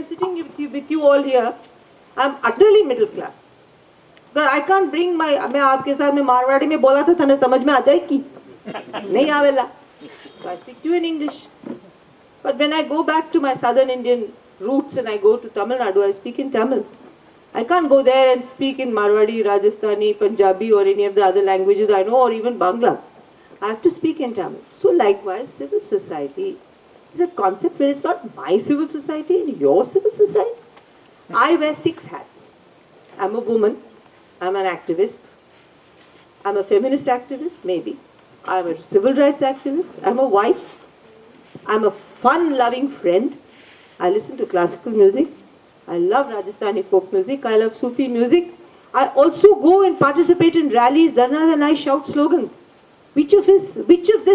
I'm sitting with you all here, I'm utterly middle class. But I can't bring my, मैं आपके साथ में मारवाड़ी में बोला तो तने समझ में आ जाएगी नहीं आवेला. So I speak to you in English. But when I go back to my southern Indian roots and I go to Tamil Nadu, I speak in Tamil. I can't go there and speak in Marwadi, Rajasthani, Punjabi or any of the other languages I know, or even Bangla. I have to speak in Tamil. So likewise, civil society is a concept where it's not my civil society and your civil society. I wear 6 hats. I'm a woman. I'm an activist. I'm a feminist activist, maybe. I'm a civil rights activist. I'm a wife. I'm a fun-loving friend. I listen to classical music. I love Rajasthani folk music. I love Sufi music. I also go and participate in rallies, dharnas, and I shout slogans. Which of this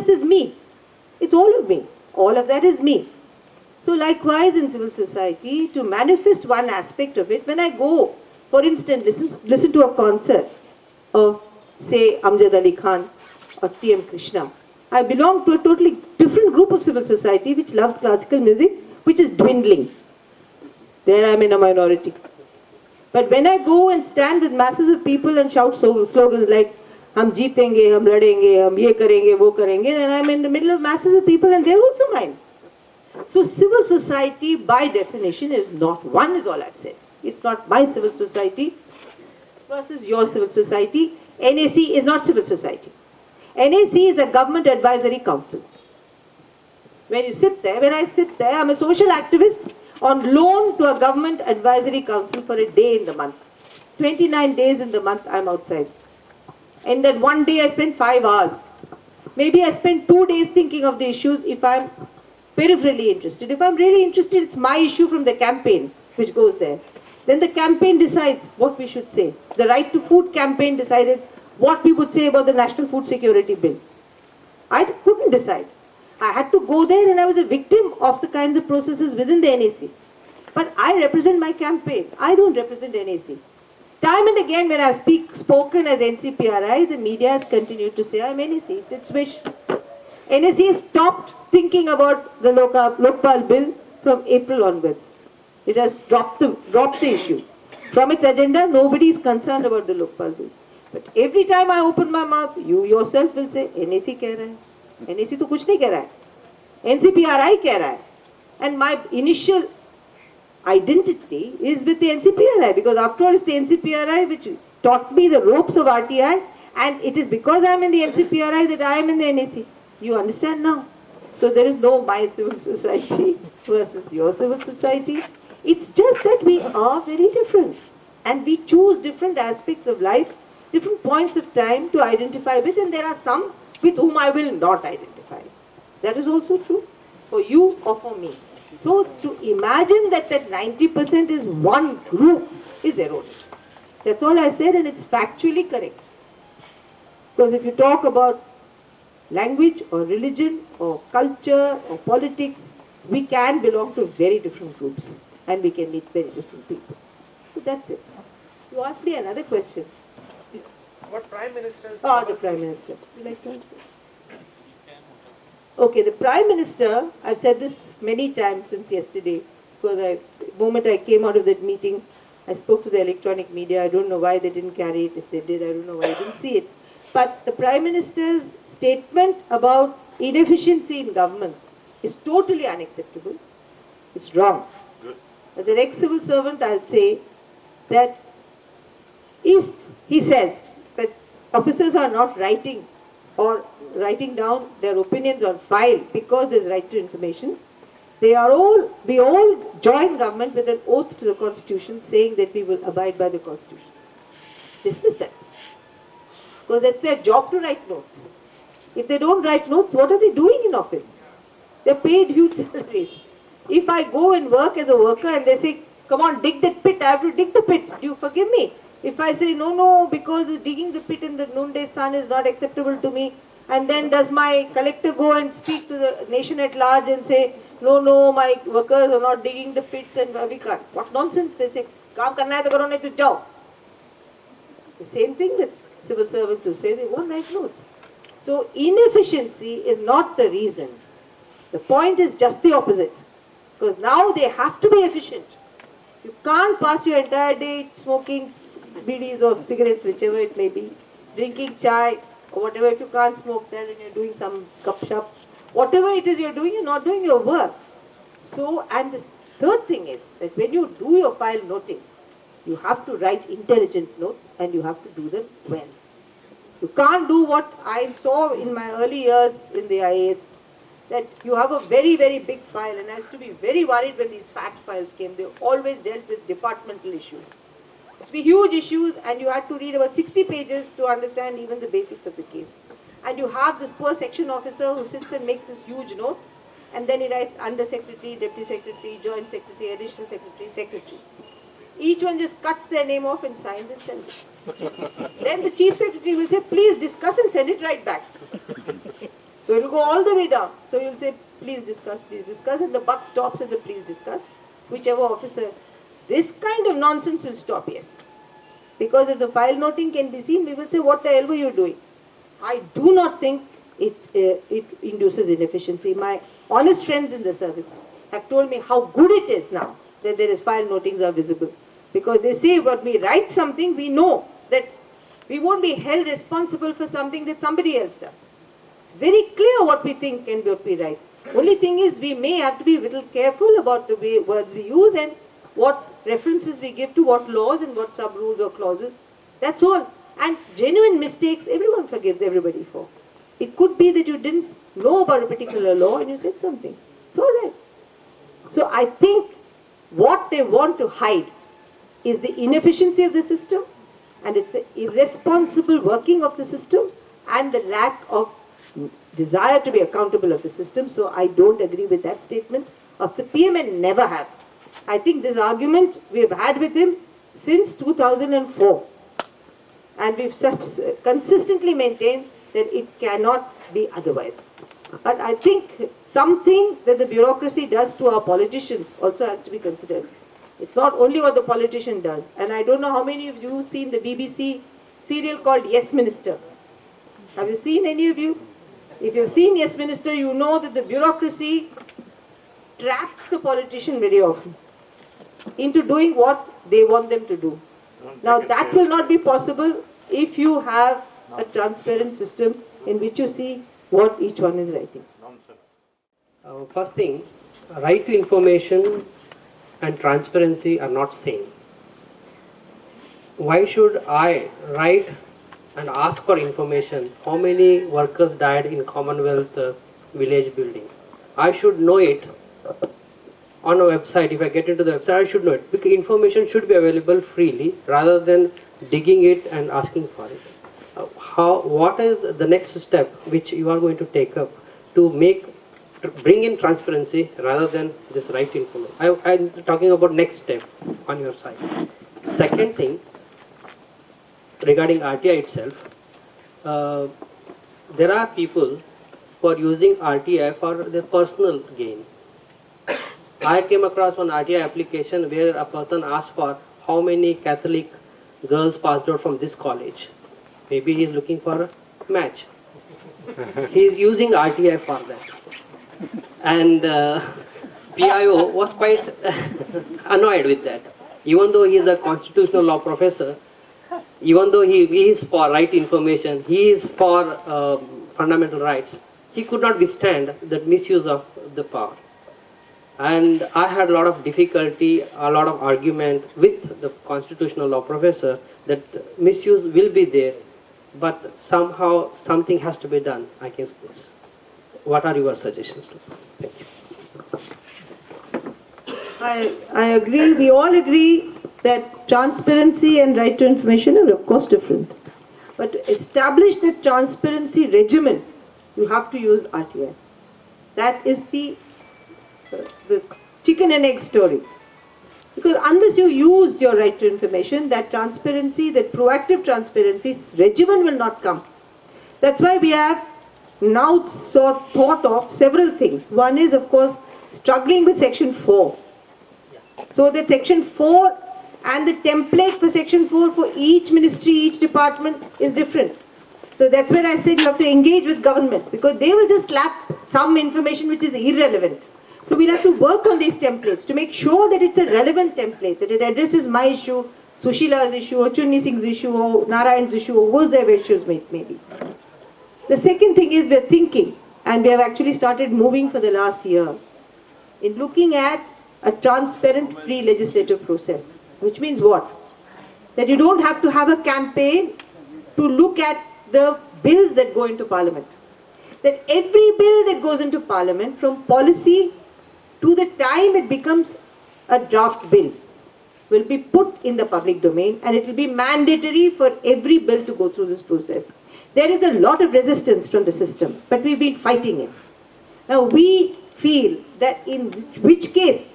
is me? It's all of me. All of that is me. So likewise in civil society, to manifest one aspect of it, when I go, for instance, listen to a concert of, say, Amjad Ali Khan or T.M. Krishna, I belong to a totally different group of civil society which loves classical music, which is dwindling. There I am in a minority. But when I go and stand with masses of people and shout slogans like, hum jeetenge, hum ladenge, hum ye karenge, wo karenge, then I am in the middle of masses of people and they are also mine. So civil society by definition is not one, is all I've said. It's not my civil society versus your civil society. NAC is not civil society. NAC is a government advisory council. When you sit there, when I sit there, I'm a social activist on loan to a government advisory council for a day in the month. 29 days in the month I'm outside. And then one day I spend 5 hours. Maybe I spend 2 days thinking of the issues if I'm peripherally interested. If I'm really interested, it's my issue from the campaign which goes there. Then the campaign decides what we should say. The Right to Food campaign decided what we would say about the National Food Security Bill. I couldn't decide. I had to go there and I was a victim of the kinds of processes within the NAC. But I represent my campaign. I don't represent NAC. Time and again when I've spoken as NCPRI, the media has continued to say I'm NAC. It's its wish. NAC has stopped thinking about the Lokpal bill from April onwards. It has dropped the issue. From its agenda, nobody is concerned about the Lokpal bill. But every time I open my mouth, you yourself will say, NAC कह रहा है. NAC तो कुछ नहीं कह रहा है. NCPRI कह रहा है. And my initial identity is with the NCPRI because after all it's the NCPRI which taught me the ropes of RTI and it is because I am in the NCPRI that I am in the NAC. You understand now? So there is no my civil society versus your civil society. It's just that we are very different and we choose different aspects of life, different points of time to identify with, and there are some with whom I will not identify. That is also true for you or for me. So to imagine that 90% is one group is erroneous. That's all I said and it's factually correct. Because if you talk about language or religion or culture or politics, we can belong to very different groups and we can meet very different people. So that's it. You asked me another question. What Prime Minister? Oh, the Prime Minister. You like to answer? Okay, the Prime Minister, I've said this many times since yesterday, because the moment I came out of that meeting, I spoke to the electronic media. I don't know why they didn't carry it. If they did, I don't know why I didn't see it. But the Prime Minister's statement about inefficiency in government is totally unacceptable. It's wrong. Good. As an ex-civil servant, I'll say that if he says that officers are not writing or writing down their opinions on file because there's right to information, we all join government with an oath to the Constitution saying that we will abide by the Constitution. Dismiss that. Because it's their job to write notes. If they don't write notes, what are they doing in office? They're paid huge salaries. If I go and work as a worker and they say, come on, dig that pit, I have to dig the pit. Do you forgive me? If I say, no, because digging the pit in the noonday sun is not acceptable to me, and then does my collector go and speak to the nation at large and say, no, my workers are not digging the pits and we can't. What nonsense. They say, kaam karna hai to karo, nahi to jao. The same thing with civil servants who say they won't write notes. So inefficiency is not the reason. The point is just the opposite. Because now they have to be efficient. You can't pass your entire day smoking bidis or cigarettes, whichever it may be, drinking chai or whatever. If you can't smoke that and you're doing some gupshup, whatever it is you're doing, you're not doing your work. So, and the third thing is that when you do your file noting, you have to write intelligent notes and you have to do them well. You can't do what I saw in my early years in the IAS, that you have a very, very big file, and I used to be very worried when these fact files came. They always dealt with departmental issues. It used to be huge issues, and you had to read about 60 pages to understand even the basics of the case. And you have this poor section officer who sits and makes this huge note, and then he writes under secretary, deputy secretary, joint secretary, additional secretary, secretary. Each one just cuts their name off and signs and sends it. Then the chief secretary will say, please discuss, and send it right back. So it will go all the way down. So you'll say, please discuss, and the buck stops at the please discuss, whichever officer. This kind of nonsense will stop, yes. Because if the file noting can be seen, we will say, what the hell were you doing? I do not think it induces inefficiency. My honest friends in the service have told me how good it is now that there is file notings are visible. Because they say when we write something, we know that we won't be held responsible for something that somebody else does. It's very clear what we think and what we write. Only thing is we may have to be a little careful about the way words we use and what references we give to what laws and what sub-rules or clauses. That's all. And genuine mistakes, everyone forgives everybody for. It could be that you didn't know about a particular law and you said something. It's all right. So I think what they want to hide is the inefficiency of the system, and it's the irresponsible working of the system and the lack of desire to be accountable of the system. So I don't agree with that statement of the PM and never have. I think this argument we have had with him since 2004, and we've consistently maintained that it cannot be otherwise. But I think something that the bureaucracy does to our politicians also has to be considered. It's not only what the politician does. And I don't know how many of you have seen the BBC serial called Yes Minister. Have you seen any of you? If you've seen Yes Minister, you know that the bureaucracy traps the politician very often into doing what they want them to do. Now that will not be possible if you have a transparent system in which you see what each one is writing. First thing, right to information and transparency are not same. Why should I write and ask for information how many workers died in Commonwealth village building? I should know it on a website. If I get into the website, I should know it, because information should be available freely rather than digging it and asking for it. What is the next step which you are going to take up to bring in transparency rather than this right information? I'm talking about next step on your side. Second thing, regarding RTI itself, there are people who are using RTI for their personal gain. I came across one RTI application where a person asked for how many Catholic girls passed out from this college. Maybe he is looking for a match. He is using RTI for that. And PIO was quite annoyed with that. Even though he is a constitutional law professor, even though he is for right information, he is for fundamental rights, he could not withstand the misuse of the power. And I had a lot of difficulty, a lot of argument with the constitutional law professor that misuse will be there, but somehow something has to be done against this. What are your suggestions to this? Thank you. I agree, we all agree that transparency and right to information are of course different. But to establish the transparency regimen, you have to use RTI. That is the chicken and egg story. Because unless you use your right to information, that transparency, that proactive transparency regimen will not come. That's why we have now thought of several things. One is, of course, struggling with Section 4. So that Section 4 and the template for Section 4 for each ministry, each department is different. So that's where I said you have to engage with government, because they will just slap some information which is irrelevant. So we'll have to work on these templates to make sure that it's a relevant template, that it addresses my issue, Sushila's issue, or Chunni Singh's issue, or Narayan's issue, or whoever issues may be. The second thing is we're thinking, and we have actually started moving for the last year, in looking at a transparent pre-legislative process. Which means what? That you don't have to have a campaign to look at the bills that go into Parliament. That every bill that goes into Parliament, from policy to the time it becomes a draft bill, will be put in the public domain, and it will be mandatory for every bill to go through this process. There is a lot of resistance from the system, but we've been fighting it. Now we feel that in which case,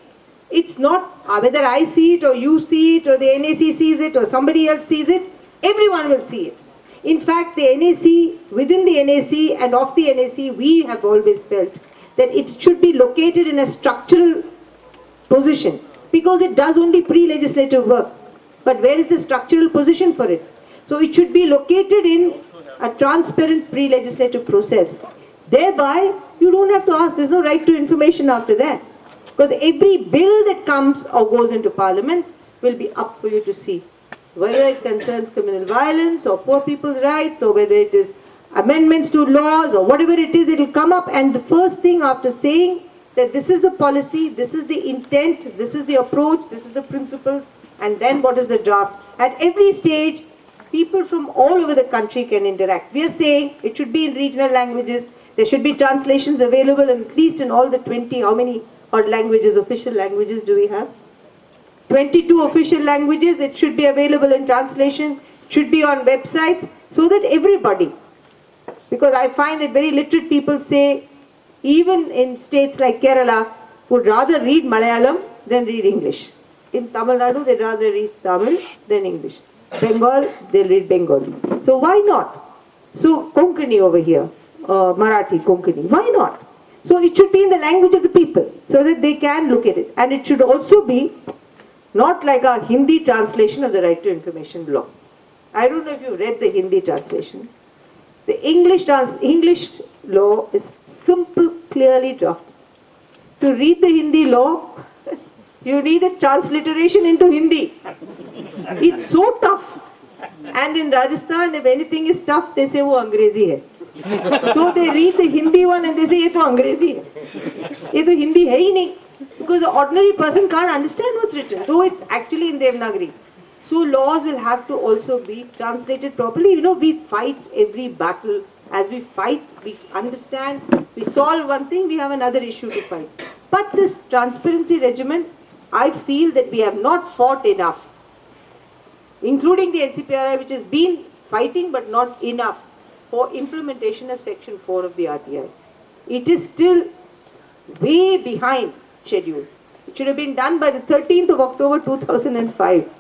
it's not whether I see it or you see it or the NAC sees it or somebody else sees it, everyone will see it. In fact, the NAC, within the NAC and of the NAC, we have always felt that it should be located in a structural position, because it does only pre-legislative work. But where is the structural position for it? So it should be located in a transparent pre-legislative process. Thereby, you don't have to ask, there's no right to information after that. Because every bill that comes or goes into Parliament will be up for you to see. Whether it concerns criminal violence or poor people's rights, or whether it is amendments to laws or whatever it is, it will come up, and the first thing after saying that this is the policy, this is the intent, this is the approach, this is the principles, and then what is the draft. At every stage, people from all over the country can interact. We are saying it should be in regional languages, there should be translations available at least in all the 20, how many odd languages, official languages do we have? 22 official languages, it should be available in translation, should be on websites, so that everybody, because I find that very literate people say, even in states like Kerala, would rather read Malayalam than read English. In Tamil Nadu, they'd rather read Tamil than English. Bengal, they'll read Bengali. So why not? So Konkani over here, Marathi, Konkani, why not? So it should be in the language of the people, so that they can look at it. And it should also be not like a Hindi translation of the Right to Information law. I don't know if you read the Hindi translation. The English law is simple, clearly drafted. To read the Hindi law, you need a transliteration into Hindi. It's so tough. And in Rajasthan, if anything is tough, they say, wo Angrezi hai. So they read the Hindi one and they say, ye to Angrezi hai. Ye to Hindi hai hi nahi. Because the ordinary person can't understand what's written, though it's actually in Devanagari. So laws will have to also be translated properly. You know, we fight every battle. As we fight, we understand, we solve one thing, we have another issue to fight. But this transparency regimen, I feel that we have not fought enough, including the NCPRI, which has been fighting but not enough for implementation of Section 4 of the RTI. It is still way behind schedule. It should have been done by the 13th of October 2005.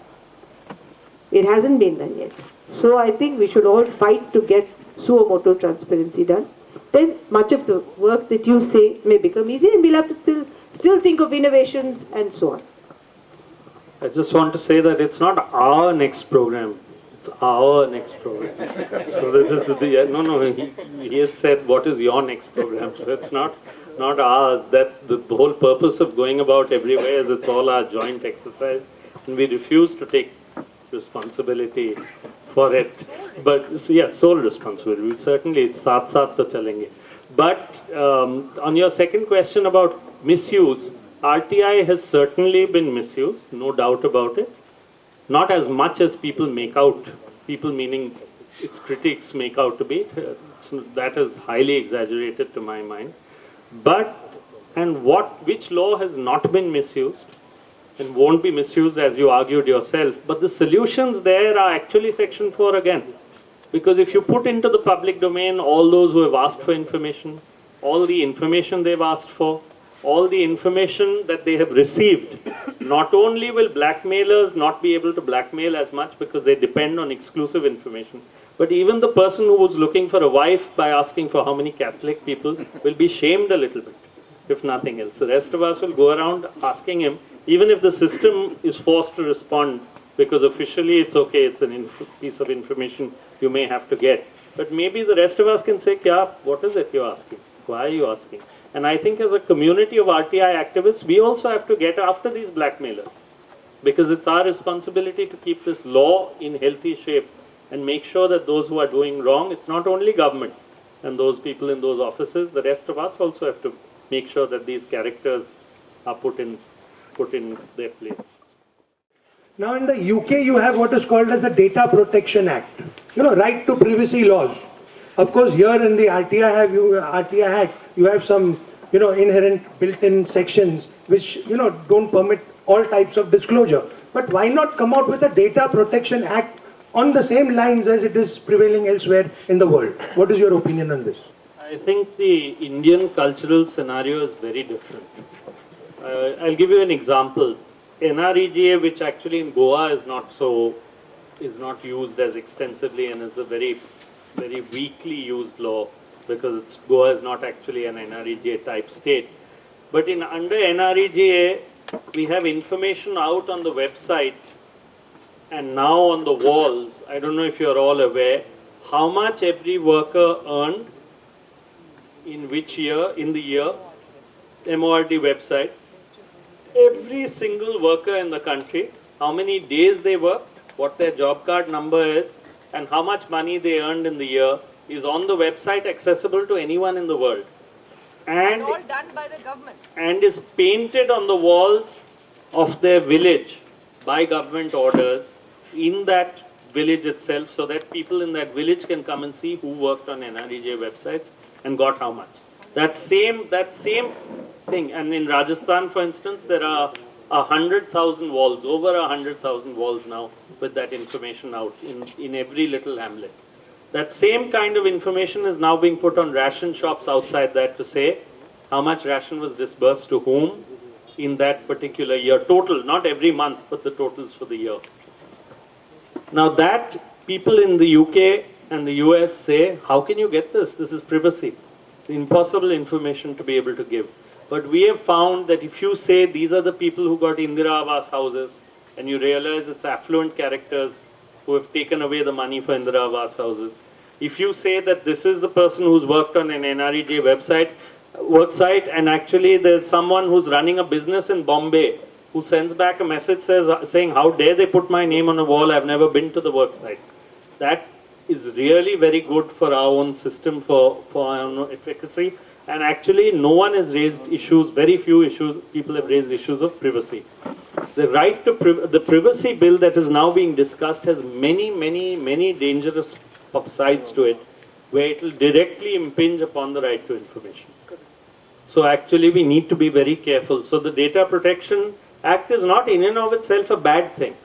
It hasn't been done yet. So I think we should all fight to get suo motu transparency done. Then much of the work that you say may become easy, and we'll have to still think of innovations and so on. I just want to say that it's not our next program, it's our next program. So this is the, he had said, what is your next program? So it's not ours. That the whole purpose of going about everywhere is it's all our joint exercise, and we refuse to take responsibility for it. But so yeah, sole responsibility. We certainly saath to chalenge. But on your second question about misuse, RTI has certainly been misused, no doubt about it. Not as much as people make out, people meaning its critics make out to be. That is highly exaggerated to my mind. But, and which law has not been misused and won't be misused, as you argued yourself, but the solutions there are actually Section 4 again. Because if you put into the public domain all those who have asked for information, all the information they've asked for, all the information that they have received, not only will blackmailers not be able to blackmail as much because they depend on exclusive information, but even the person who was looking for a wife by asking for how many Catholic people will be shamed a little bit, if nothing else. The rest of us will go around asking him, even if the system is forced to respond, because officially it's okay, it's a piece of information you may have to get. But maybe the rest of us can say, Kya, what is it you're asking? Why are you asking? And I think as a community of RTI activists, we also have to get after these blackmailers. Because it's our responsibility to keep this law in healthy shape and make sure that those who are doing wrong, it's not only government and those people in those offices, the rest of us also have to make sure that these characters are put in their place. Now in the UK you have what is called as a Data Protection Act, right to privacy laws. Of course here in the RTI Act you have some inherent built-in sections which don't permit all types of disclosure. But why not come out with a Data Protection Act on the same lines as it is prevailing elsewhere in the world? What is your opinion on this? I think the Indian cultural scenario is very different. I'll give you an example. NREGA, which actually in Goa is not used as extensively and is a very, very weakly used law because Goa is not actually an NREGA type state. But under NREGA, we have information out on the website and now on the walls. I don't know if you're all aware how much every worker earned in which year, in the year, MORD website. Every single worker in the country, how many days they worked, what their job card number is, and how much money they earned in the year is on the website, accessible to anyone in the world. And all done by the government. And is painted on the walls of their village by government orders in that village itself, so that people in that village can come and see who worked on NREGA websites and got how much. That same thing. And in Rajasthan, for instance, there are 100,000 walls, over 100,000 walls now with that information out in every little hamlet. That same kind of information is now being put on ration shops outside that to say how much ration was disbursed to whom in that particular year. Total, not every month, but the totals for the year. Now that people in the UK and the US say, how can you get this? This is privacy. Impossible information to be able to give. But we have found that if you say these are the people who got Indira Awas houses, and you realize it's affluent characters who have taken away the money for Indira Awas houses. If you say that this is the person who's worked on an NREGA worksite, and actually there's someone who's running a business in Bombay who sends back a message saying, how dare they put my name on a wall, I've never been to the worksite. That is really very good for our own system, for our own efficacy. And actually no one has raised issues, very few people have raised issues of privacy. The right to the privacy bill that is now being discussed has many dangerous sides to it, where it will directly impinge upon the right to information. So actually we need to be very careful. So the Data Protection Act is not in and of itself a bad thing,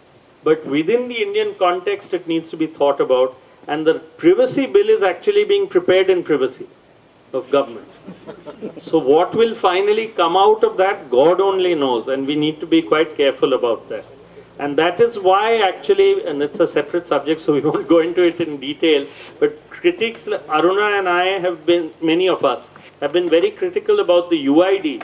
but within the Indian context it needs to be thought about, and the privacy bill is actually being prepared in privacy of government. So what will finally come out of that, God only knows, and we need to be quite careful about that. And that is why actually, and it's a separate subject so we won't go into it in detail, but critics, Aruna and I have been, many of us, have been very critical about the UID,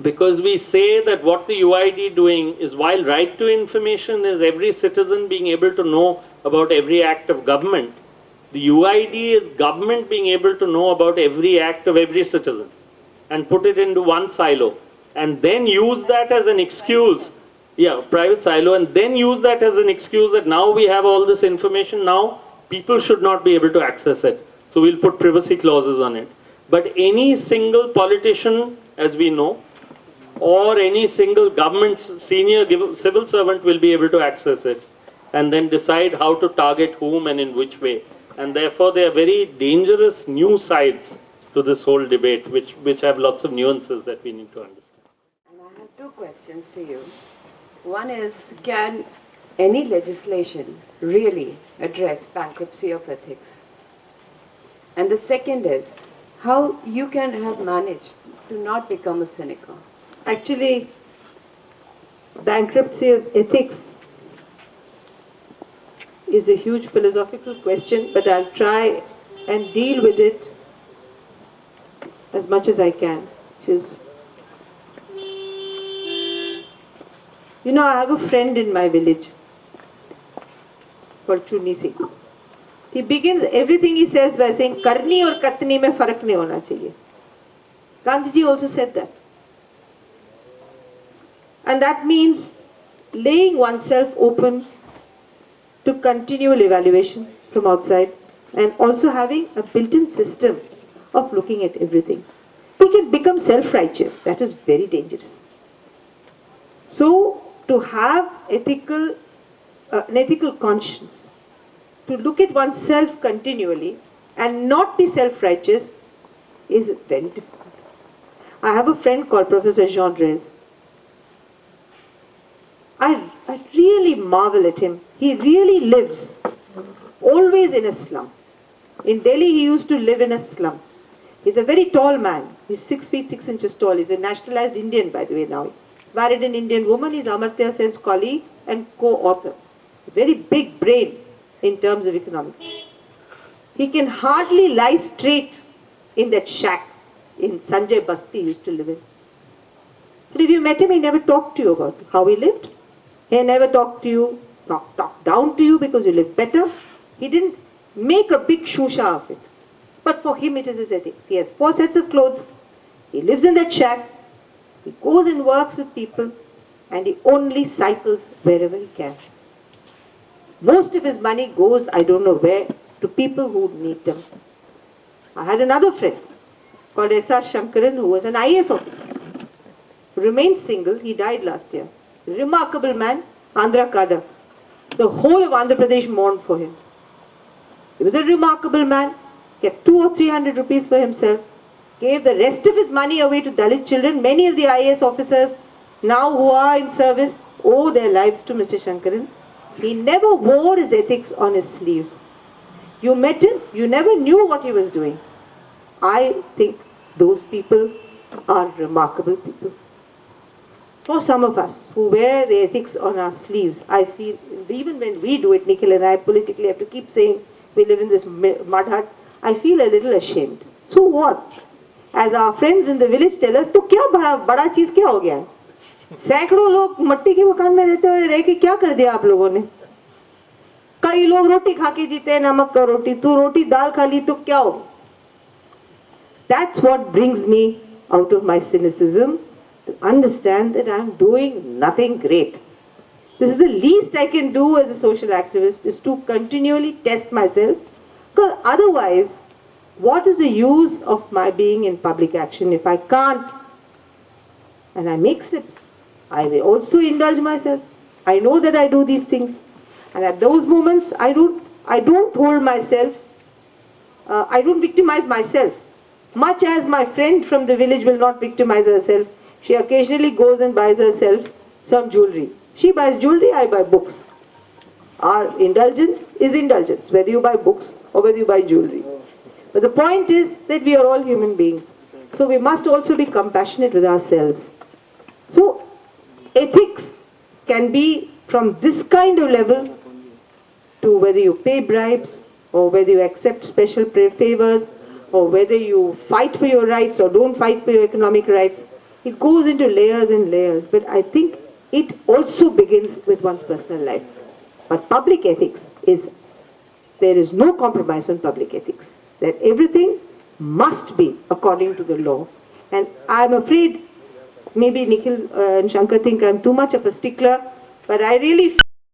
because we say that what the UID doing is, while right to information is every citizen being able to know about every act of government, the UID is government being able to know about every act of every citizen and put it into one silo and then use that as an excuse, private silo, and then use that as an excuse that now we have all this information, now people should not be able to access it. So we'll put privacy clauses on it. But any single politician, as we know, or any single government senior civil servant will be able to access it and then decide how to target whom and in which way. And therefore there are very dangerous new sides to this whole debate, which have lots of nuances that we need to understand. And I have two questions to you. One is, can any legislation really address bankruptcy of ethics? And the second is, how you can have managed to not become a cynical? Actually, bankruptcy of ethics is a huge philosophical question, but I'll try and deal with it as much as I can. Which is, I have a friend in my village called Chuni Singh. He begins everything he says by saying, "Karni और कतनी में फर्क नहीं होना चाहिए." Gandhiji also said that. And that means laying oneself open to continual evaluation from outside and also having a built-in system of looking at everything. We can become self-righteous. That is very dangerous. So, to have an ethical conscience, to look at oneself continually and not be self-righteous is very difficult. I have a friend called Professor Jean Reyes. I really marvel at him. He really lives always in a slum. In Delhi, he used to live in a slum. He's a very tall man. He's 6 feet 6 inches tall. He's a nationalized Indian, by the way, now. He's married an Indian woman. He's Amartya Sen's colleague and co-author. A very big brain in terms of economics. He can hardly lie straight in that shack in Sanjay Basti he used to live in. But if you met him, he never talked to you about how he lived. He never talked to you, talked down to you because you live better. He didn't make a big shusha of it. But for him it is his ethics. He has 4 sets of clothes. He lives in that shack. He goes and works with people. And he only cycles wherever he can. Most of his money goes, I don't know where, to people who need them. I had another friend called S.R. Shankaran who was an IAS officer. Remained single. He died last year. Remarkable man, Andhra Kada. The whole of Andhra Pradesh mourned for him. He was a remarkable man, kept 200 or 300 rupees for himself, gave the rest of his money away to Dalit children. Many of the IAS officers now who are in service owe their lives to Mr. Shankaran. He never wore his ethics on his sleeve. You met him, you never knew what he was doing. I think those people are remarkable people. For some of us who wear the ethics on our sleeves, I feel, even when we do it, Nikhil and I politically have to keep saying we live in this mud hut, I feel a little ashamed. So what? As our friends in the village tell us, तो क्या बड़ा चीज क्या हो गया? सैकड़ों लोग मट्टी के मकान में रहते और रह के क्या कर दिया आप लोगों ने? कई लोग रोटी खा के जीते हैं, नमक का रोटी, तू रोटी दाल खा ली तो क्या हो? That's what brings me out of my cynicism, to understand that I'm doing nothing great. This is the least I can do as a social activist, is to continually test myself, because otherwise, what is the use of my being in public action if I can't? And I make slips. I will also indulge myself. I know that I do these things. And at those moments, I don't hold myself, I don't victimize myself. Much as my friend from the village will not victimize herself, she occasionally goes and buys herself some jewelry. She buys jewelry, I buy books. Our indulgence is indulgence, whether you buy books or whether you buy jewelry. But the point is that we are all human beings. So we must also be compassionate with ourselves. So ethics can be from this kind of level to whether you pay bribes or whether you accept special favors or whether you fight for your rights or don't fight for your economic rights. It goes into layers and layers, but I think it also begins with one's personal life. But public ethics is, there is no compromise on public ethics. That everything must be according to the law. And I'm afraid, maybe Nikhil and Shankar think I'm too much of a stickler, but I really